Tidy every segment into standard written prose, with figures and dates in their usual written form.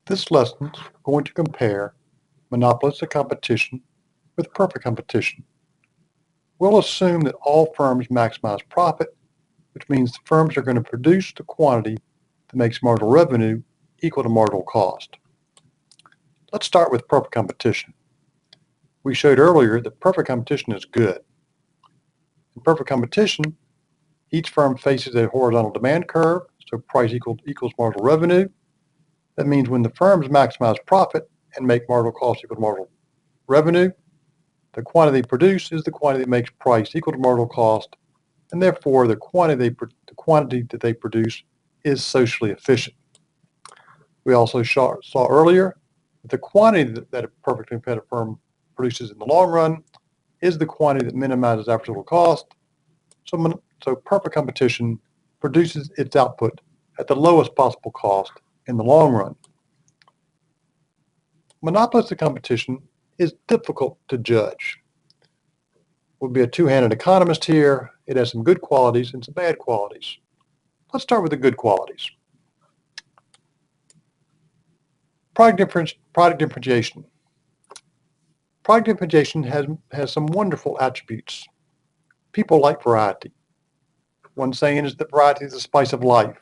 This lesson is going to compare monopolistic competition with perfect competition. We'll assume that all firms maximize profit, which means the firms are going to produce the quantity that makes marginal revenue equal to marginal cost. Let's start with perfect competition. We showed earlier that perfect competition is good. In perfect competition, each firm faces a horizontal demand curve, so price equals marginal revenue. That means when the firms maximize profit and make marginal cost equal to marginal revenue, the quantity they produce is the quantity that makes price equal to marginal cost, and therefore the quantity that they produce is socially efficient. We also saw earlier that the quantity that a perfectly competitive firm produces in the long run is the quantity that minimizes average total cost. So perfect competition produces its output at the lowest possible cost in the long run. Monopolistic competition is difficult to judge. We'll be a two-handed economist here. It has some good qualities and some bad qualities. Let's start with the good qualities. Product differentiation. Product differentiation has some wonderful attributes. People like variety. One saying is that variety is the spice of life.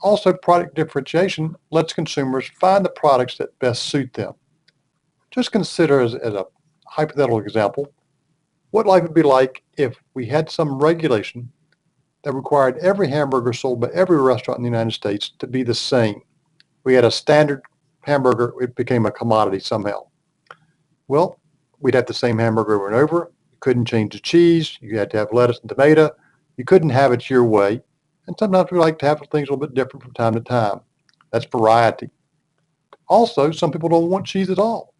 Also, product differentiation lets consumers find the products that best suit them. Just consider as a hypothetical example, what life would be like if we had some regulation that required every hamburger sold by every restaurant in the United States to be the same. We had a standard hamburger, it became a commodity somehow. Well, we'd have the same hamburger over and over. You couldn't change the cheese. You had to have lettuce and tomato. You couldn't have it your way. And sometimes we like to have things a little bit different from time to time. That's variety. Also, some people don't want cheese at all.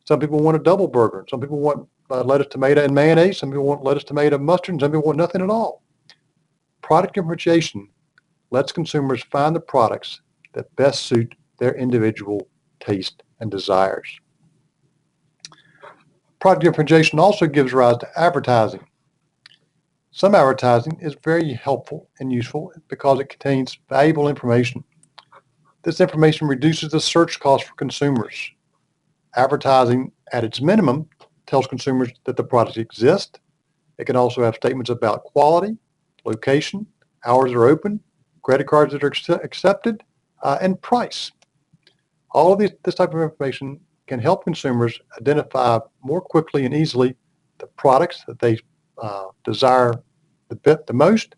Some people want a double burger. Some people want lettuce, tomato, and mayonnaise. Some people want lettuce, tomato, mustard, and some people want nothing at all. Product differentiation lets consumers find the products that best suit their individual taste and desires. Product differentiation also gives rise to advertising. Some advertising is very helpful and useful because it contains valuable information. This information reduces the search cost for consumers. Advertising, at its minimum, tells consumers that the products exist. It can also have statements about quality, location, hours they're open, credit cards that are accepted, and price. All of this type of information can help consumers identify more quickly and easily the products that they desire the most,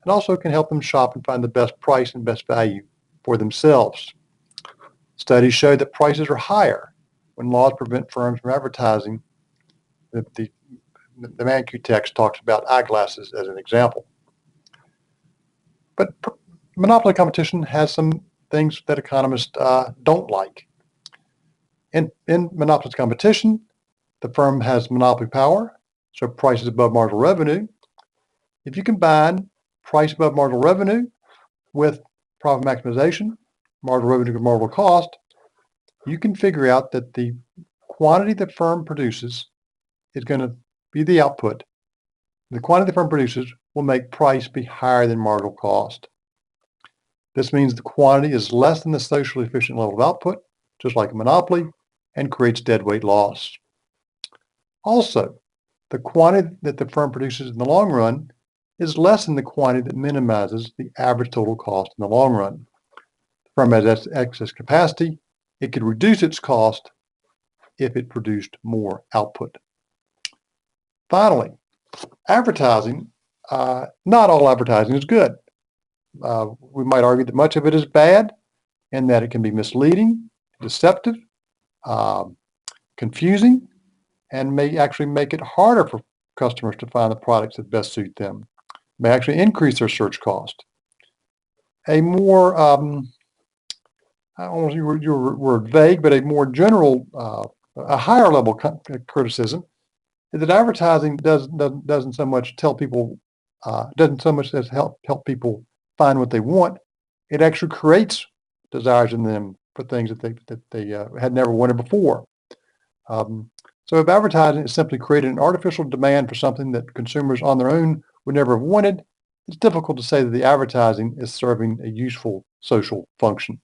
and also can help them shop and find the best price and best value for themselves. Studies show that prices are higher when laws prevent firms from advertising. The Mancue text talks about eyeglasses as an example. But monopoly competition has some things that economists don't like. In monopolistic competition, the firm has monopoly power, so price is above marginal revenue. If you combine price above marginal revenue with profit maximization, marginal revenue to marginal cost, you can figure out that the quantity the firm produces is going to be the output. The quantity the firm produces will make price be higher than marginal cost. This means the quantity is less than the socially efficient level of output, just like a monopoly, and creates deadweight loss. Also, the quantity that the firm produces in the long run is less than the quantity that minimizes the average total cost in the long run. The firm has excess capacity. It could reduce its cost if it produced more output. Finally, advertising. Not all advertising is good. We might argue that much of it is bad and that it can be misleading, deceptive, confusing, and may actually make it harder for customers to find the products that best suit them. May actually increase their search cost. A more, I don't want to use your word vague, but a more general, a higher level criticism is that advertising doesn't so much tell people, doesn't so much as help people find what they want. It actually creates desires in them for things that they had never wanted before. So if advertising is simply creating an artificial demand for something that consumers on their own would never have wanted, it's difficult to say that the advertising is serving a useful social function.